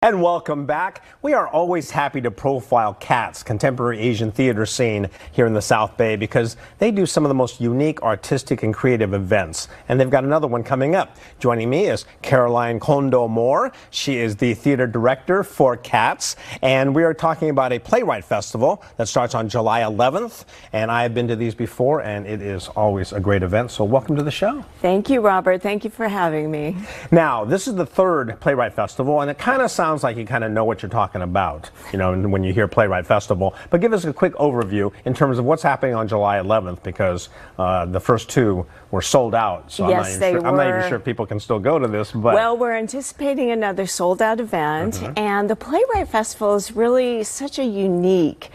And welcome back. We are always happy to profile CAT's contemporary Asian theater scene here in the South Bay because they do some of the most unique, artistic, and creative events. And they've got another one coming up. Joining me is Caroline Kondo Moore. She is the theater director for CAT's. And we are talking about a playwright festival that starts on July 11th. And I've been to these before, and it is always a great event. So welcome to the show. Thank you, Robert. Thank you for having me. Now, this is the third playwright festival, and it kind of sounds like you kind of know what you're talking about, you know, when you hear Playwright Festival. But give us a quick overview in terms of what's happening on July 11th, because the first two were sold out. So yes, I'm not even sure if people can still go to this. But well, we're anticipating another sold-out event, and the Playwright Festival is really such a unique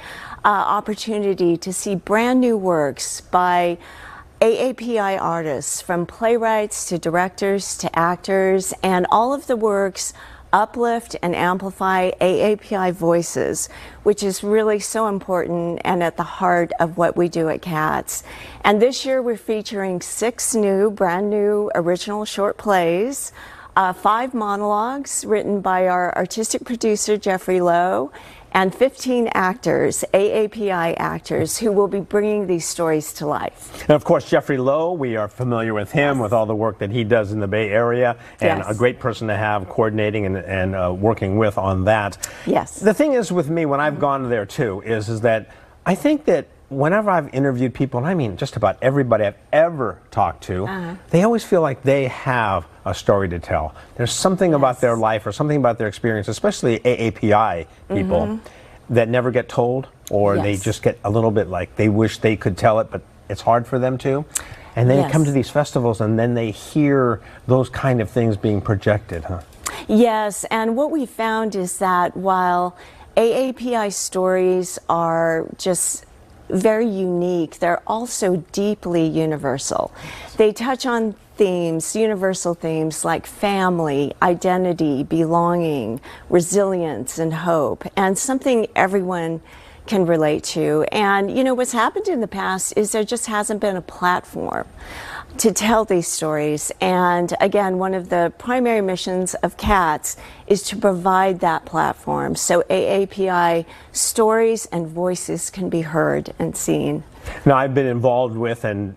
opportunity to see brand new works by AAPI artists, from playwrights to directors to actors, and all of the works uplift and amplify AAPI voices, which is really so important and at the heart of what we do at CAT's. And this year we're featuring 6 brand new original short plays, 5 monologues written by our artistic producer Jeffrey Lowe, and 15 actors, AAPI actors, who will be bringing these stories to life. And of course, Jeffrey Lowe, we are familiar with him, with all the work that he does in the Bay Area, and a great person to have coordinating and working with on that. Yes. The thing is with me, when I've gone there too, is that I think that whenever I've interviewed people, and I mean just about everybody I've ever talked to, they always feel like they have a story to tell. There's something about their life or something about their experience, especially AAPI people, that never get told, or they just get a little bit like they wish they could tell it, but it's hard for them to. And then they come to these festivals and then they hear those kind of things being projected, huh? Yes, and what we found is that while AAPI stories are just very unique, they're also deeply universal. They touch on themes, universal themes like family, identity, belonging, resilience, and hope, and something everyone can relate to. And you know, what's happened in the past is there just hasn't been a platform to tell these stories. And again, one of the primary missions of CAT's is to provide that platform so AAPI stories and voices can be heard and seen. Now, I've been involved with and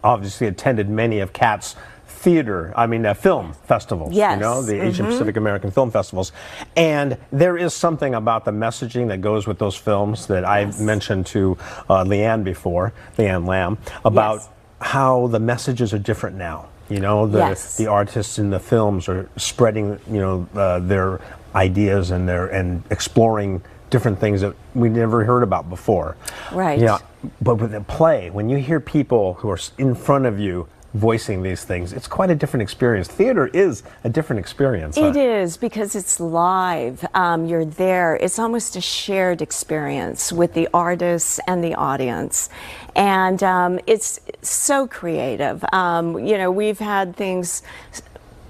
obviously attended many of CAT's film festivals, you know, the Asian Pacific American Film Festivals. And there is something about the messaging that goes with those films that I've mentioned to Leanne Lamb, about how the messages are different now. You know, the artists in the films are spreading, you know, their ideas and exploring different things that we never heard about before. Right. Yeah. But with a play, when you hear people who are in front of you voicing these things, it's quite a different experience. Theater is a different experience. It is, because it's live. You're there. It's almost a shared experience with the artists and the audience. And it's so creative. You know, we've had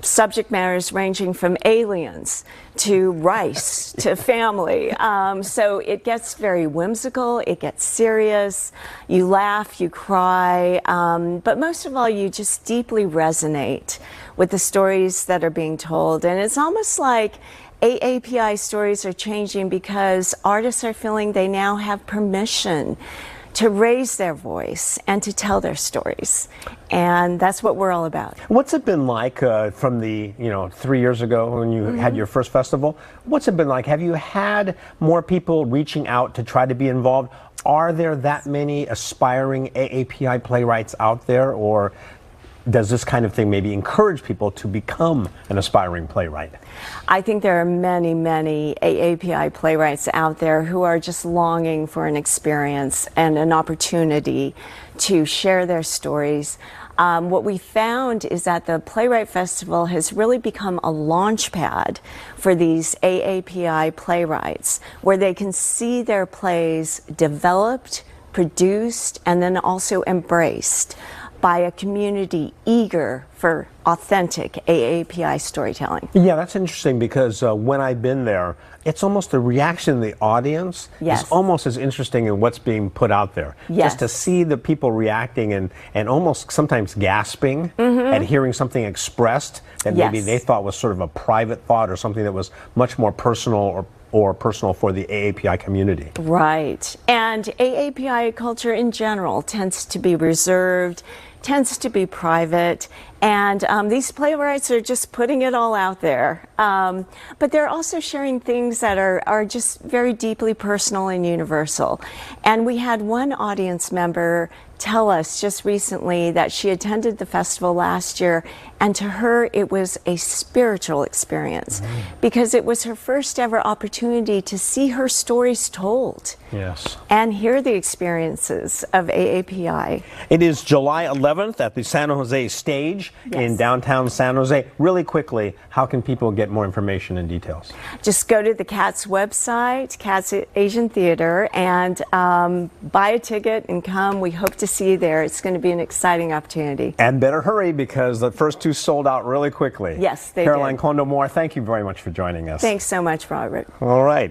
subject matters ranging from aliens to rice to family. So it gets very whimsical, it gets serious, you laugh, you cry, but most of all you just deeply resonate with the stories that are being told. And it's almost like AAPI stories are changing because artists are feeling they now have permission to raise their voice and to tell their stories. And that's what we're all about. What's it been like from the, 3 years ago when you had your first festival? What's it been like? Have you had more people reaching out to try to be involved? Are there that many aspiring AAPI playwrights out there, or does this kind of thing maybe encourage people to become an aspiring playwright? I think there are many, many AAPI playwrights out there who are just longing for an experience and an opportunity to share their stories. What we found is that the Playwright Festival has really become a launch pad for these AAPI playwrights, where they can see their plays developed, produced, and then also embraced by a community eager for authentic AAPI storytelling. Yeah, that's interesting because when I've been there, it's almost the reaction of the audience Yes. is almost as interesting in what's being put out there. Yes. Just to see the people reacting and almost sometimes gasping at hearing something expressed that maybe Yes. they thought was sort of a private thought or something that was much more personal or personal for the AAPI community. Right. And AAPI culture in general tends to be reserved, tends to be private, and these playwrights are just putting it all out there. But they're also sharing things that are just very deeply personal and universal. And we had one audience member tell us just recently that she attended the festival last year, and to her it was a spiritual experience because it was her first ever opportunity to see her stories told. Yes. And hear the experiences of AAPI. It is July 11th at the San Jose stage in Yes. downtown San Jose. Really quickly, how can people get more information and details? Just go to the CATS website, CATS Asian Theater, and buy a ticket and come. We hope to see you there. It's going to be an exciting opportunity. And better hurry because the first two sold out really quickly. Yes, they Caroline did. Kondo Moore, thank you very much for joining us. Thanks so much, Robert. All right.